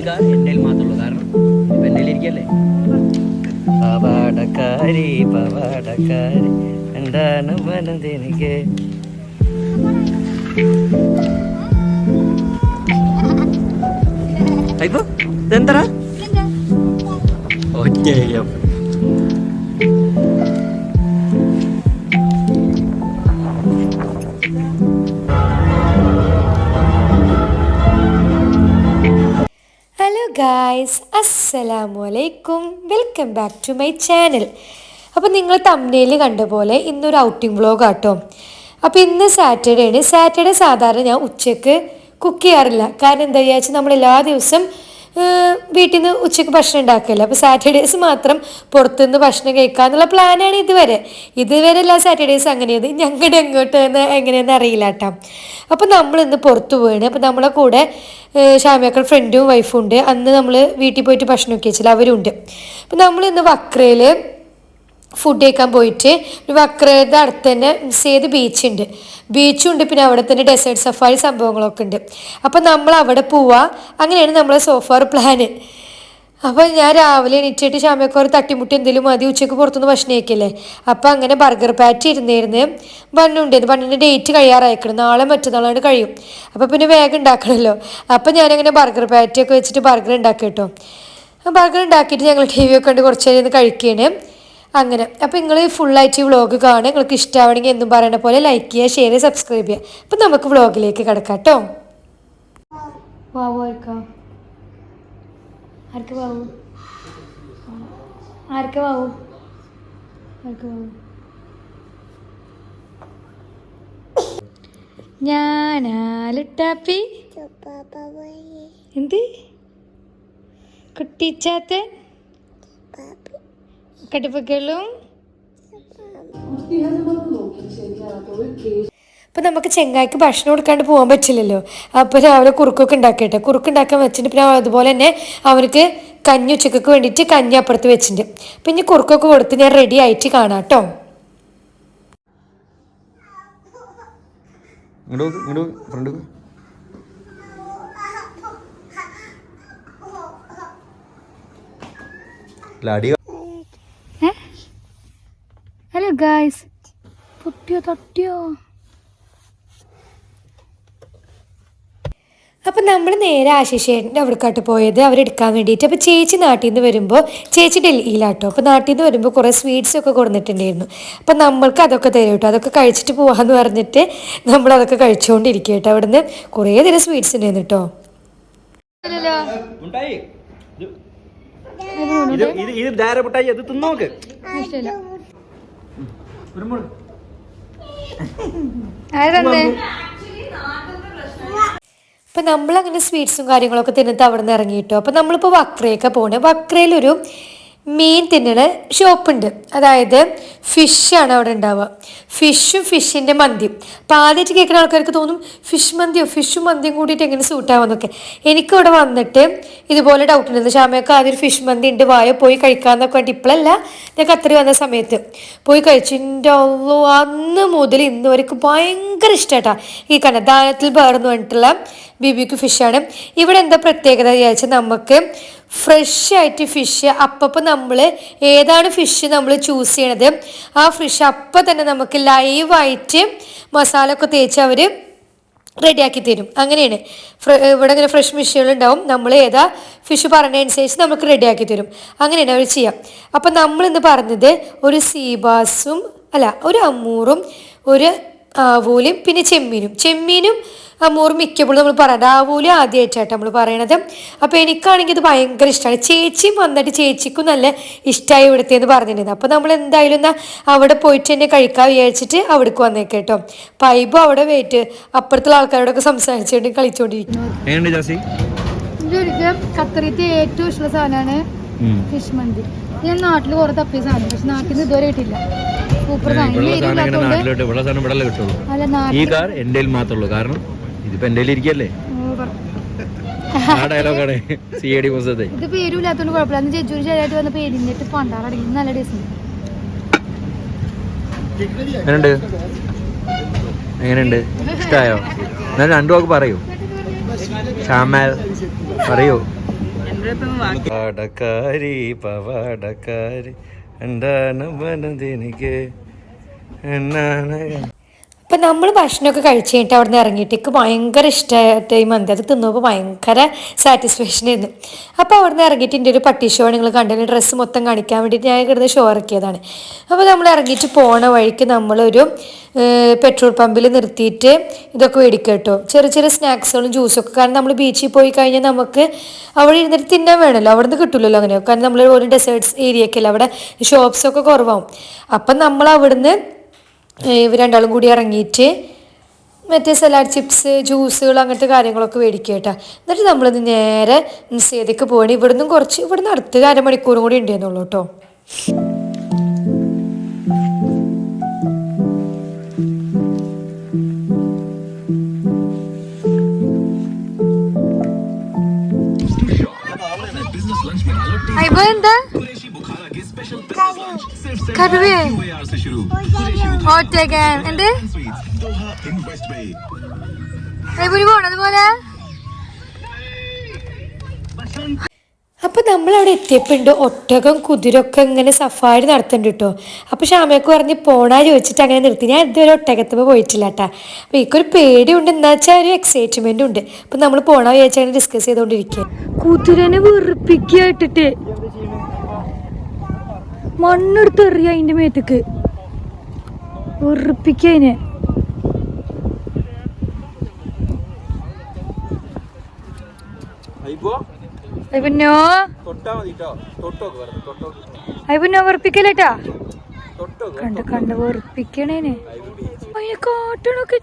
Car എൻ്റെ മാത്രമുള്ളൂ, കാരണം ഇപ്പം എൻ്റെ ഇരിക്കല്ലേ. പവാടക്കാരി പവാടക്കാരി എന്താണ് മനതെനിക്ക്. ഇപ്പൊ ഇതെന്തടാ ഒറ്റയ്യം. ഹലോ ഗായ്സ്, അസ്സലാമു അലൈക്കും, welcome back to my channel. അപ്പോൾ നിങ്ങൾ തംബ്നെയിൽ കണ്ട പോലെ ഇന്നൊരു ഔട്ടിംഗ് വ്ളോഗ് ആട്ടോ. അപ്പോൾ ഇന്ന് സാറ്റർഡേ ആണ്. സാറ്റർഡേ സാധാരണ ഞാൻ ഉച്ചയ്ക്ക് കുക്ക് ചെയ്യാറില്ല, കാരണം എന്താ വിചാരിച്ചാൽ നമ്മൾ എല്ലാ ദിവസം വീട്ടിൽ നിന്ന് ഉച്ചയ്ക്ക് ഭക്ഷണം ഉണ്ടാക്കില്ല. അപ്പോൾ സാറ്റർഡേസ് മാത്രം പുറത്തുനിന്ന് ഭക്ഷണം കഴിക്കുക എന്നുള്ള പ്ലാനാണ് ഇതുവരെ എല്ലാ സാറ്റർഡേസ് അങ്ങനെയത്. ഞങ്ങളുടെ എങ്ങോട്ട് എങ്ങനെയെന്ന് അറിയില്ല കേട്ടോ. അപ്പോൾ നമ്മളിന്ന് പുറത്ത് പോയാണ്. അപ്പോൾ നമ്മളെ കൂടെ ഷാമിയാക്കൾ ഫ്രണ്ടും വൈഫും ഉണ്ട്. അന്ന് നമ്മൾ വീട്ടിൽ പോയിട്ട് ഭക്ഷണമൊക്കെ വെച്ചില്ല, അവരുണ്ട്. അപ്പോൾ നമ്മളിന്ന് വക്രയിൽ ഫുഡ് കഴിക്കാൻ പോയിട്ട് വക്രയുടെ അടുത്ത് തന്നെ സേത് ബീച്ചും ഉണ്ട്. പിന്നെ അവിടെ തന്നെ ഡെസേർട്ട് സഫാരി സംഭവങ്ങളൊക്കെ ഉണ്ട്. അപ്പം നമ്മൾ അവിടെ പോവാ. അങ്ങനെയാണ് നമ്മളെ സോഫാർ പ്ലാന്. അപ്പോൾ ഞാൻ രാവിലെ എണീറ്റിട്ട് ഷാമിയൊക്കെ ഒരു തട്ടിമുട്ടി എന്തെങ്കിലും മതി, ഉച്ചയ്ക്ക് പുറത്തുനിന്ന് ഭക്ഷണം കഴിക്കല്ലേ. അപ്പോൾ അങ്ങനെ ബർഗർ പാറ്റി ഇരുന്നിരുന്ന് ബണ്ണുണ്ടായിരുന്നു. ബണ്ണിൻ്റെ ഡേറ്റ് കഴിയാറായിക്കണം, നാളെ മറ്റന്നാളാണ് കഴിയും. അപ്പോൾ പിന്നെ വേഗം ഉണ്ടാക്കണമല്ലോ. അപ്പോൾ ഞാനങ്ങനെ ബർഗർ പാറ്റിയൊക്കെ വെച്ചിട്ട് ബർഗർ ഉണ്ടാക്കി കേട്ടോ. ബർഗർ ഉണ്ടാക്കിയിട്ട് ഞങ്ങൾ ടി വി ഒക്കെ കണ്ട് കുറച്ച് നേരം കഴിക്കുകയാണ്. അങ്ങനെ അപ്പോൾ നിങ്ങൾ ഫുള്ളായിട്ട് ഈ വ്ളോഗ് കാണുക. നിങ്ങൾക്ക് ഇഷ്ടമാവണമെങ്കിൽ എന്നും പറയുന്ന പോലെ ലൈക്ക് ചെയ്യുക, ഷെയർ ചെയ്യുക, സബ്സ്ക്രൈബ് ചെയ്യുക. അപ്പം നമുക്ക് വ്ളോഗിലേക്ക് കിടക്കാം കേട്ടോ. വാവു ആർക്കാ ആർക്ക് വാവു ആർക്ക് വാവു ആർക്ക് വാവു ഞാനാലുട്ടാപ്പി എന്ത് കുട്ടിച്ചാത്തൻ കടുപ്പക്കളും. അപ്പം നമുക്ക് ചെങ്ങായിക്ക് ഭക്ഷണം കൊടുക്കാണ്ട് പോകാൻ പറ്റില്ലല്ലോ. അപ്പോൾ രാവിലെ കുറുക്കൊക്കെ ഉണ്ടാക്കിയിട്ട് കുറുക്കുണ്ടാക്കാൻ വെച്ചിട്ട് പിന്നെ അതുപോലെ തന്നെ അവർക്ക് കഞ്ഞി ഉച്ചക്കൊക്കെ വേണ്ടിയിട്ട് കഞ്ഞി അപ്പുറത്ത് വെച്ചിട്ടുണ്ട്. പിന്നെ കുറുക്കൊക്കെ കൊടുത്ത് ഞാൻ റെഡി ആയിട്ട് കാണാം കേട്ടോ. ഹലോ ഗായ്സ്, തട്ടിയോ. അപ്പം നമ്മൾ നേരെ ആശിഷേട്ടൻ്റെ അവിടേക്കാട്ട് പോയത് അവരെടുക്കാൻ വേണ്ടിയിട്ട്. അപ്പോൾ ചേച്ചി നാട്ടിൽ നിന്ന് വരുമ്പോൾ, ചേച്ചി ഡൽഹിയിലാട്ടോ. അപ്പോൾ നാട്ടിൽ നിന്ന് വരുമ്പോൾ കുറേ സ്വീറ്റ്സൊക്കെ കൊടുത്തിട്ടുണ്ടായിരുന്നു. അപ്പം നമ്മൾക്ക് അതൊക്കെ തരും കേട്ടോ. അതൊക്കെ കഴിച്ചിട്ട് പോകാമെന്ന് പറഞ്ഞിട്ട് നമ്മളതൊക്കെ കഴിച്ചുകൊണ്ടിരിക്കുക കേട്ടോ. അവിടെ നിന്ന് കുറേ തരം സ്വീറ്റ്സ് ഉണ്ടായിരുന്നു കേട്ടോ. അപ്പം നമ്മളങ്ങനെ സ്വീറ്റ്സും കാര്യങ്ങളൊക്കെ തിന്നിട്ട് അവിടെ നിന്ന് ഇറങ്ങിയിട്ടോ. അപ്പം നമ്മളിപ്പോൾ വക്രയൊക്കെ പോകണേ. വക്രയിലൊരു മീൻ തിന്നണ ഷോപ്പുണ്ട്. അതായത് ഫിഷാണ് അവിടെ ഉണ്ടാവുക. ഫിഷിൻ്റെ മന്തിയും. അപ്പോൾ ആദ്യമായിട്ട് കേൾക്കുന്ന ആൾക്കാർക്ക് തോന്നും ഫിഷും മന്തിയും കൂടിയിട്ട് എങ്ങനെ സൂട്ടാവുമെന്നൊക്കെ. എനിക്കവിടെ വന്നിട്ട് ഇതുപോലെ ഡൗട്ട് ഉണ്ടായിരുന്നു. ഷാമയൊക്കെ ആദ്യം ഒരു ഫിഷ് മന്തി ഉണ്ട്, വായോ പോയി കഴിക്കാമെന്നൊക്കെ വേണ്ടി. ഇപ്പോഴല്ല, ഞാൻ ഖത്തർ വന്ന സമയത്ത് പോയി കഴിച്ചു. എൻ്റെ അള്ളോ, അന്ന് മുതൽ ഇന്ന് വരെക്കും ഭയങ്കര ഇഷ്ടമായിട്ടാ ഈ കണ്ട ദാനത്തിൽ ബേർന്ന് പറഞ്ഞിട്ടുള്ള BBQ ഫിഷാണ്. ഇവിടെ എന്താ പ്രത്യേകത വിചാരിച്ചാൽ നമുക്ക് ഫ്രഷ് ആയിട്ട് ഫിഷ് അപ്പം നമ്മൾ ഏതാണ് ഫിഷ് നമ്മൾ ചൂസ് ചെയ്യണത്, ആ ഫിഷ് അപ്പം തന്നെ നമുക്ക് ലൈവായിട്ട് മസാല ഒക്കെ തേച്ച് അവർ റെഡിയാക്കി തരും. അങ്ങനെയാണ് ഇവിടെ ഇങ്ങനെ ഫ്രഷ് ഫിഷുകളുണ്ടാവും. നമ്മൾ ഏതാ ഫിഷ് പറഞ്ഞതനുസരിച്ച് നമുക്ക് റെഡിയാക്കി തരും. അങ്ങനെയാണ് അവർ ചെയ്യാം. അപ്പം നമ്മളിന്ന് പറഞ്ഞത് ഒരു സീബാസും ഒരു അമ്മൂറും ഒരു ആവൂലും പിന്നെ ചെമ്മീനും അമ്മൂറും മിക്കപ്പോഴും നമ്മൾ പറയാം. ആവൂല് ആദ്യമായിട്ടാണ് നമ്മൾ പറയണത്. അപ്പോൾ എനിക്കാണെങ്കിൽ ഇത് ഭയങ്കര ഇഷ്ടമാണ്. ചേച്ചിയും വന്നിട്ട് ചേച്ചിക്കും നല്ല ഇഷ്ടമായി ഇവിടുത്തേന്ന് പറഞ്ഞിട്ടുണ്ടായിരുന്നു. അപ്പോൾ നമ്മൾ എന്തായാലും എന്നാൽ അവിടെ പോയിട്ട് തന്നെ കഴിക്കാൻ വിചാരിച്ചിട്ട് അവിടേക്ക് വന്നേക്കേട്ടോ. പൈബും അവിടെ വെയിറ്റ് അപ്പുറത്തുള്ള ആൾക്കാരോടൊക്കെ സംസാരിച്ചുകൊണ്ട് കളിച്ചുകൊണ്ടിരിക്കുന്നു. ഖത്തറിത്തെ ഏറ്റവും ഇഷ്ടമുള്ള സാധനമാണ് ഫിഷ് മന്തി. ഞാൻ നാട്ടിൽ കുറെ തപ്പിയ സാധനം, പക്ഷെ നാട്ടിൽ നിന്ന് ഇതുവരെ കിട്ടില്ല. സൂപ്പർ സാധനം. ഈ കാർ എൻ്റെ മാത്രമുള്ളൂ, കാരണം ഇതിപ്പോ എൻ്റെ ഇരിക്കല്ലേ. ഇത് പേരുമില്ലാത്തോണ്ട് കുഴപ്പമില്ല. അന്ന് ജഡ്ജൂര് ശരിയായിട്ട് വന്ന പേരിഞ്ഞിട്ട് പണ്ടാറടങ്ങി. നല്ല ടേസ്റ്റ്. എങ്ങനെയുണ്ട്? ഇഷ്ടായോ? ഞാൻ രണ്ടു വാക്ക് പറയൂ. ഷാമാൽ പറയൂ. പാടക്കാരി പവാടക്കാരി എന്താണ് മനതെനിക്ക് എന്നാണ്. അപ്പം നമ്മൾ ഭക്ഷണമൊക്കെ കഴിച്ച് കഴിഞ്ഞിട്ട് അവിടെ നിന്ന് ഇറങ്ങിയിട്ടേക്ക് ഭയങ്കര ഇഷ്ടമായിട്ട് ഈ മന്തി അത് തിന്നുമ്പോൾ ഭയങ്കര സാറ്റിസ്ഫാക്ഷൻ ആയിരുന്നു. അപ്പോൾ അവിടെ നിന്ന് ഇറങ്ങിയിട്ട് എൻ്റെ ഒരു പട്ടി ഷോ നിങ്ങൾ കണ്ടതിന് ഡ്രസ്സ് മൊത്തം കാണിക്കാൻ വേണ്ടിയിട്ട് ഞാൻ കിടന്ന് ഷോ ഇറക്കിയതാണ്. അപ്പോൾ നമ്മൾ ഇറങ്ങിയിട്ട് പോണ വഴിക്ക് നമ്മളൊരു പെട്രോൾ പമ്പിൽ നിർത്തിയിട്ട് ഇതൊക്കെ മേടിക്കുക കേട്ടോ, ചെറിയ ചെറിയ സ്നാക്സുകളും ജ്യൂസൊക്കെ. കാരണം നമ്മൾ ബീച്ചിൽ പോയി കഴിഞ്ഞാൽ നമുക്ക് അവിടെ ഇരുന്നിട്ട് തിന്നാൻ വേണമല്ലോ, അവിടെ നിന്ന് കിട്ടില്ലല്ലോ അങ്ങനെ. കാരണം നമ്മൾ ഒരു ഡെസേർട്ട്സ് ഏരിയയൊക്കെയല്ല, അവിടെ ഷോപ്സൊക്കെ കുറവാകും. അപ്പം നമ്മൾ അവിടുന്ന് ഇവർ രണ്ടാളും കൂടി ഇറങ്ങിയിട്ട് മറ്റേ സലാഡ് ചിപ്സ് ജ്യൂസുകൾ അങ്ങനത്തെ കാര്യങ്ങളൊക്കെ മേടിക്കുക കേട്ടോ. എന്നിട്ട് നമ്മളിത് നേരെ നിശ്ചയതയ്ക്ക് പോകണം. ഇവിടുന്ന് അടുത്ത് അരമണിക്കൂറും കൂടി ഉണ്ടെന്നുള്ളൂ കേട്ടോ. എന്താ കടുവേ എന്ത് പോണതുപോലെ. അപ്പം നമ്മളവിടെ എത്തിയപ്പോണ്ട് ഒട്ടകം കുതിരൊക്കെ ഇങ്ങനെ സഫാരി നടത്തുന്നുണ്ട് കേട്ടോ. അപ്പോൾ ഷാമയൊക്കെ പറഞ്ഞ് പോണാ ചോദിച്ചിട്ട് അങ്ങനെ നിർത്തി. ഞാൻ ഇതുവരെ ഒട്ടകത്തുമ്പോൾ പോയിട്ടില്ല കേട്ടാ. അപ്പോൾ എനിക്കൊരു പേടിയുണ്ട്, എന്താ വെച്ചാൽ ഒരു എക്സൈറ്റ്മെൻറ്റും ഉണ്ട്. അപ്പം നമ്മൾ പോണാ ചോദിച്ചാൽ അങ്ങനെ ഡിസ്കസ് ചെയ്തുകൊണ്ടിരിക്കുക. കുതിരനെ വെറുപ്പിക്കുക ഇട്ടിട്ട് മണ്ണെടുത്ത് എറിയ അതിൻ്റെ മേത്തേക്ക് വെറുപ്പിക്കുക അതിനെ. അയ്യോ അയ്യോ വെറുപ്പിക്കല്ലേട്ടാ, കണ്ട് വെറുപ്പിക്കണേനെ. അതിനെ കാട്ടണൊക്കെ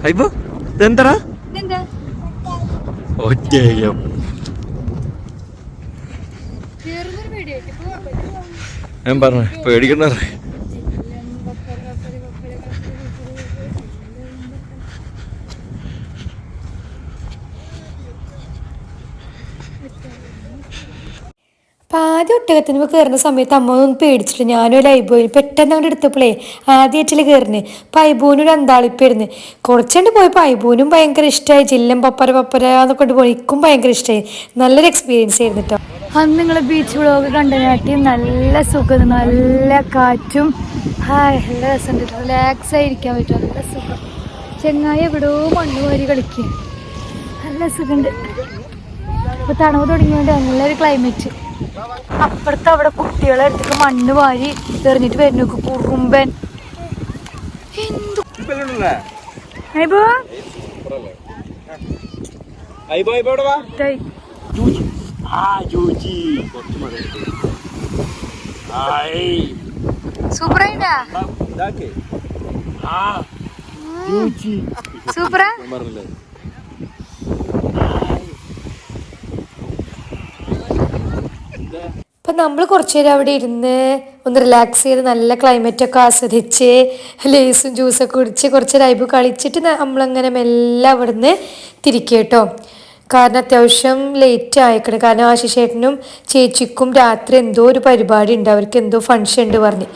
അയ്യോ ഇതെന്തടാ ഒറ്റയം. ഞാൻ പറഞ്ഞ പേടിക്കണ്ട. അപ്പം ആദ്യം ഒട്ടകത്തിന് കയറുന്ന സമയത്ത് അമ്മ ഒന്ന് പേടിച്ചിട്ട് ഞാനും ഒരു ഐബോയിന് പെട്ടെന്ന് അങ്ങോട്ട് എടുത്തപ്പോഴേ ആദ്യമായിട്ടിൽ കയറുന്നത്. അപ്പം ഐബോനും ഒരു അന്താളിപ്പായിരുന്നു. കുറച്ചുകൊണ്ട് പോയപ്പോൾ ഐബോനും ഭയങ്കര ഇഷ്ടമായി. ജില്ലം പപ്പര എന്നൊക്കെ പോയി എനിക്കും ഭയങ്കര ഇഷ്ടമായി. നല്ലൊരു എക്സ്പീരിയൻസ് ആയിരുന്നു കേട്ടോ. അന്ന് നിങ്ങൾ ബീച്ച് വ്ളോഗ് കണ്ടനാട്ടി നല്ല സുഖം, നല്ല കാറ്റും, നല്ല രസമുണ്ട്. റിലാക്സ് ആയിരിക്കാൻ പറ്റും, നല്ല സുഖം. ചെങ്ങായി എവിടെയോ മണ്ണ് വാരി കളിക്കുക, നല്ല സുഖമുണ്ട്. ഇപ്പോൾ തണുവ് തുടങ്ങിയോണ്ട് നല്ലൊരു ക്ലൈമറ്റ്. അപ്പുറത്ത് അവിടെ കുട്ടികളെ അടുത്തേക്ക് മണ്ണ് വാരി എറിഞ്ഞിട്ട് വരുന്നു കുറുമ്പൻ. എന്തു സൂപ്പറായിട്ടാ, സൂപ്പറാ. അപ്പം നമ്മൾ കുറച്ച് നേരം അവിടെ ഇരുന്ന് ഒന്ന് റിലാക്സ് ചെയ്ത് നല്ല ക്ലൈമറ്റൊക്കെ ആസ്വദിച്ച് ലേസും ജ്യൂസൊക്കെ കുടിച്ച് കുറച്ച് ലൈവ് കളിച്ചിട്ട് നമ്മളങ്ങനെ മെല്ലെ അവിടെ നിന്ന് തിരിക്കുക കേട്ടോ. കാരണം അത്യാവശ്യം ലേറ്റ് ആയിക്കണം. കാരണം ആശിഷേട്ടനും ചേച്ചിക്കും രാത്രി എന്തോ ഒരു പരിപാടി ഉണ്ട്, അവർക്ക് എന്തോ ഫങ്ഷൻ ഉണ്ട് പറഞ്ഞ്.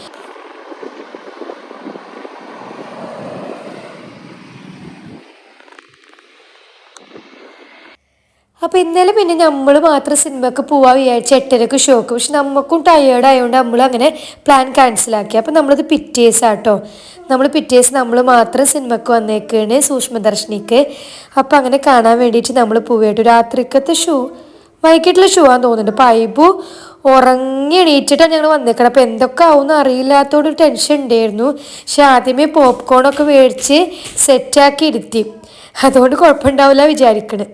അപ്പോൾ ഇന്നലെ പിന്നെ നമ്മൾ മാത്രം സിനിമയ്ക്ക് പോവാൻ വിചാരിച്ച 8:30 ഷോക്ക്. പക്ഷെ നമുക്കും ടയേർഡ് ആയതുകൊണ്ട് നമ്മൾ അങ്ങനെ പ്ലാൻ ക്യാൻസലാക്കി. അപ്പോൾ നമ്മളത് പിറ്റേസാട്ടോ. പിറ്റേസ് നമ്മൾ മാത്രം സിനിമയ്ക്ക് വന്നേക്കാണ് സൂക്ഷ്മദർശിനിക്ക്. അപ്പോൾ അങ്ങനെ കാണാൻ വേണ്ടിയിട്ട് നമ്മൾ പോവുകയായിട്ട്. രാത്രിക്കത്തെ ഷോ വൈകിട്ടുള്ള ഷോ ആണെന്ന് തോന്നുന്നുണ്ട്. അപ്പോൾ ഐബു ഉറങ്ങി എണീറ്റിട്ടാണ് ഞങ്ങൾ വന്നേക്കണം. അപ്പോൾ എന്തൊക്കെ ആവുമെന്ന് അറിയില്ലാത്തോടൊരു ടെൻഷൻ ഉണ്ടായിരുന്നു. പക്ഷെ ആദ്യമേ പോപ്കോണൊക്കെ മേടിച്ച് സെറ്റാക്കി ഇരുത്തി, അതുകൊണ്ട് കുഴപ്പമുണ്ടാവില്ല വിചാരിക്കണ്.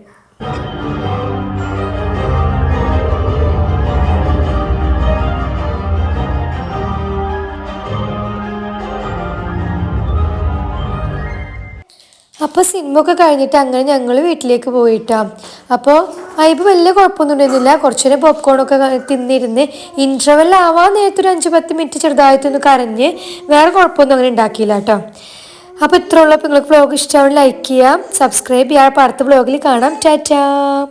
അപ്പോൾ സിനിമ ഒക്കെ കഴിഞ്ഞിട്ട് അങ്ങനെ ഞങ്ങൾ വീട്ടിലേക്ക് പോയിട്ടാണ്. അപ്പോൾ അതിപ്പ് വലിയ കുഴപ്പമൊന്നും ഉണ്ടായിരുന്നില്ല. കുറച്ചു നേരം പോപ്കോണൊക്കെ തിന്നിരുന്ന് ഇൻട്രവൽ ആവാൻ നേരത്തൊരു 5-10 മിനിറ്റ് ചെറുതായിട്ടൊന്ന് കരഞ്ഞ് വേറെ കുഴപ്പമൊന്നും അങ്ങനെ ഉണ്ടാക്കിയില്ല കേട്ടോ. അപ്പോൾ ഇത്ര ഉള്ളപ്പോൾ നിങ്ങൾക്ക് വ്ലോഗ് ഇഷ്ടമാവും ലൈക്ക് ചെയ്യാം, സബ്സ്ക്രൈബ് ചെയ്യാം. അടുത്ത വ്ലോഗിൽ കാണാം. ടാറ്റാ.